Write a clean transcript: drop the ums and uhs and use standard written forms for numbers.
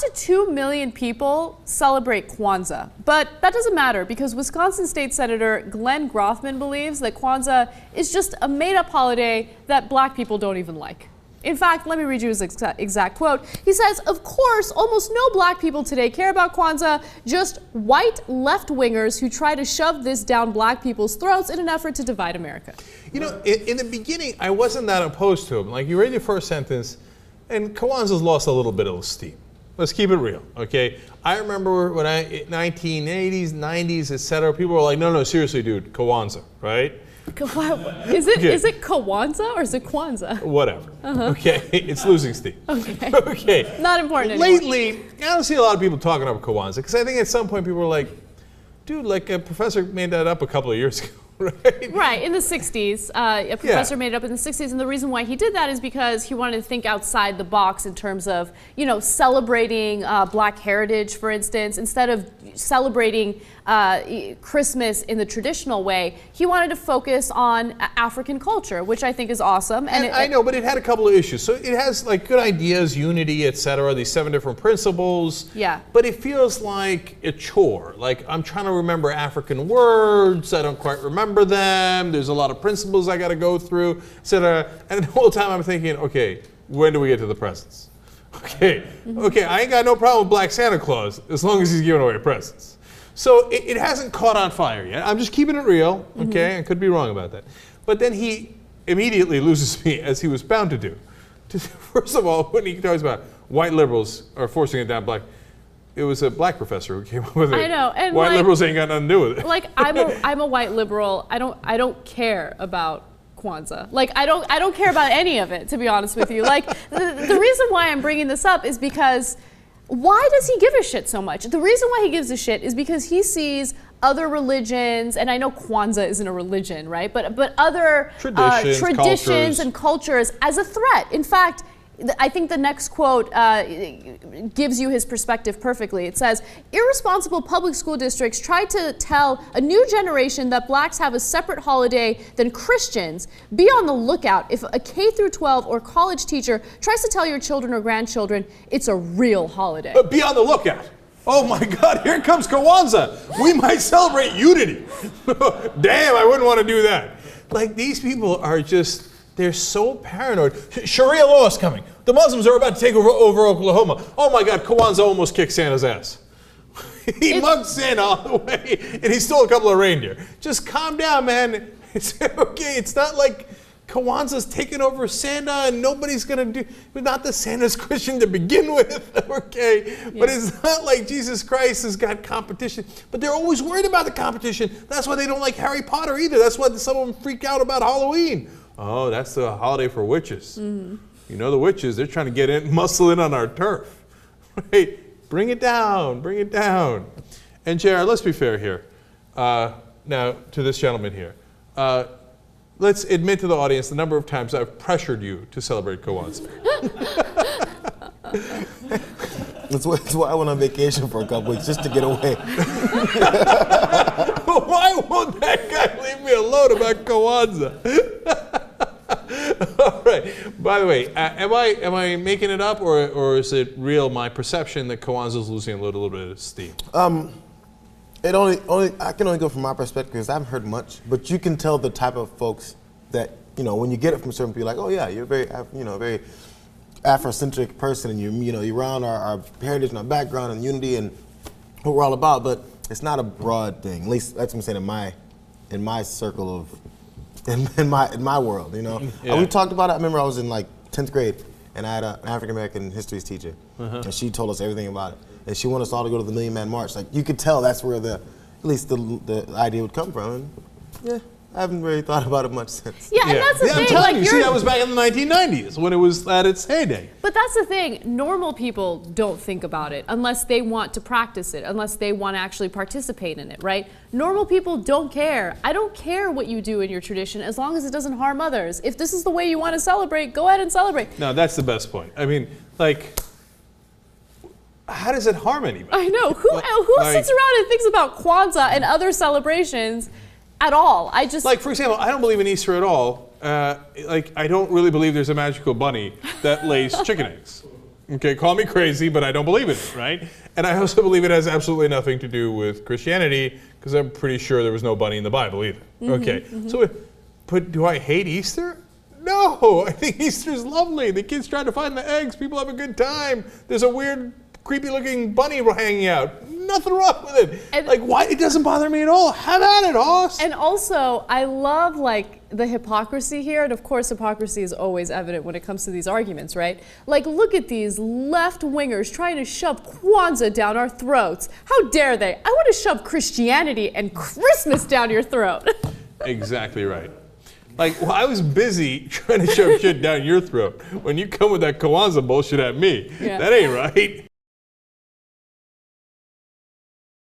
to 2 million people celebrate Kwanzaa, but that doesn't matter because Wisconsin State Senator Glenn Grothman believes that Kwanzaa is just a made-up holiday that black people don't even like. In fact, let me read you his exact quote. He says, "Of course, almost no black people today care about Kwanzaa, just white left-wingers who try to shove this down black people's throats in an effort to divide America." You know, in the beginning, I wasn't that opposed to him. Like, you read your first sentence, and Kwanzaa's lost a little bit of steam. Let's keep it real, okay? I remember when 1980s, 90s, etc., people were like, no, seriously, dude, Kwanzaa, right? Is it Kwanzaa or is it Kwanzaa? Whatever. Okay, it's losing steam. Okay. Okay. Not important anymore. Lately, I don't see a lot of people talking about Kwanzaa because I think at some point people were like, dude, like a professor made that up a couple of years ago. Right? Right, in the 60s. A professor made it up in the 60s, and the reason why he did that is because he wanted to think outside the box in terms of, you know, celebrating black heritage, for instance. Instead of celebrating Christmas in the traditional way, he wanted to focus on African culture, which I think is awesome. And I know, but it had a couple of issues. So it has like good ideas, unity, etc., these 7 different principles. Yeah. But it feels like a chore. Like I'm trying to remember African words, I don't quite remember them. There's a lot of principles I got to go through, etc. And the whole time I'm thinking, okay, when do we get to the presents? Okay, I ain't got no problem with Black Santa Claus as long as he's giving away presents. So it hasn't caught on fire yet. I'm just keeping it real, okay? I could be wrong about that. But then he immediately loses me, as he was bound to do. First of all, when he talks about white liberals are forcing it down black, it was a black professor who came up with it. I know, and white liberals ain't got nothing to do with it. Like I'm a white liberal. I don't care about Kwanzaa. Like I don't care about any of it, to be honest with you. Like the reason why I'm bringing this up is because why does he give a shit so much? The reason why he gives a shit is because he sees other religions, and I know Kwanzaa isn't a religion, right? But other traditions and cultures as a threat. In fact, I think the next quote gives you his perspective perfectly. It says, "Irresponsible public school districts try to tell a new generation that blacks have a separate holiday than Christians. Be on the lookout if a K through 12 or college teacher tries to tell your children or grandchildren it's a real holiday." But be on the lookout. Oh my God, here comes Kwanzaa. We might celebrate unity. Damn, I wouldn't want to do that. Like, these people are just, they're so paranoid. Sharia law is coming. The Muslims are about to take over Oklahoma. Oh my God, Kwanzaa almost kicked Santa's ass. He mugged Santa all the way, and he stole a couple of reindeer. Just calm down, man. It's okay. It's not like Kwanzaa's taking over Santa, and nobody's gonna do. Not that Santa's Christian to begin with, okay? Yeah. But it's not like Jesus Christ has got competition. But they're always worried about the competition. That's why they don't like Harry Potter either. That's why some of them freak out about Halloween. Oh, that's the holiday for witches. You know the witches, they're trying to get in, muscle in on our turf. Right? Bring it down, bring it down. And JR, let's be fair here. Now, to this gentleman here. Let's admit to the audience the number of times I've pressured you to celebrate Kwanzaa. That's why I went on vacation for a couple weeks, just to get away. Why won't that guy leave me alone about Kwanzaa? All right. By the way, am I making it up, or is it real? My perception that Kwanzaa is losing a little bit of steam. I can only go from my perspective because I haven't heard much. But you can tell the type of folks that, you know, when you get it from certain people, like, oh yeah, you're very Afrocentric person, and you're around our heritage and our background and unity and what we're all about. But it's not a broad thing. At least that's what I'm saying in my circle of. In my world, you know. Yeah. We talked about it. I remember I was in like 10th grade, and I had an African American history teacher, and she told us everything about it. And she wanted us all to go to the Million Man March. Like, you could tell that's where at least the idea would come from. And yeah, I haven't really thought about it much since. Yeah, and that's the thing. I'm telling you, see, that was back in the 1990s when it was at its heyday. But that's the thing. Normal people don't think about it unless they want to practice it, unless they want to actually participate in it, right? Normal people don't care. I don't care what you do in your tradition as long as it doesn't harm others. If this is the way you want to celebrate, go ahead and celebrate. No, that's the best point. I mean, like, how does it harm anybody? I know. Who sits around and thinks about Kwanzaa and other celebrations at all? Like, for example, I don't believe in Easter at all. Like, I don't really believe there's a magical bunny that lays chicken eggs. Okay, call me crazy, but I don't believe it, right? And I also believe it has absolutely nothing to do with Christianity, because I'm pretty sure there was no bunny in the Bible either. Okay, so, but do I hate Easter? No, I think Easter's lovely. The kids trying to find the eggs. People have a good time. There's a weird, creepy-looking bunny hanging out. Nothing wrong with it. And like, why? It doesn't bother me at all. Have at it, Hoss. And also, I love like the hypocrisy here, and of course, hypocrisy is always evident when it comes to these arguments, right? Like, look at these left-wingers trying to shove Kwanzaa down our throats. How dare they? I want to shove Christianity and Christmas down your throat. Exactly right. Like, well, I was busy trying to shove shit down your throat when you come with that Kwanzaa bullshit at me. Yeah. That ain't right.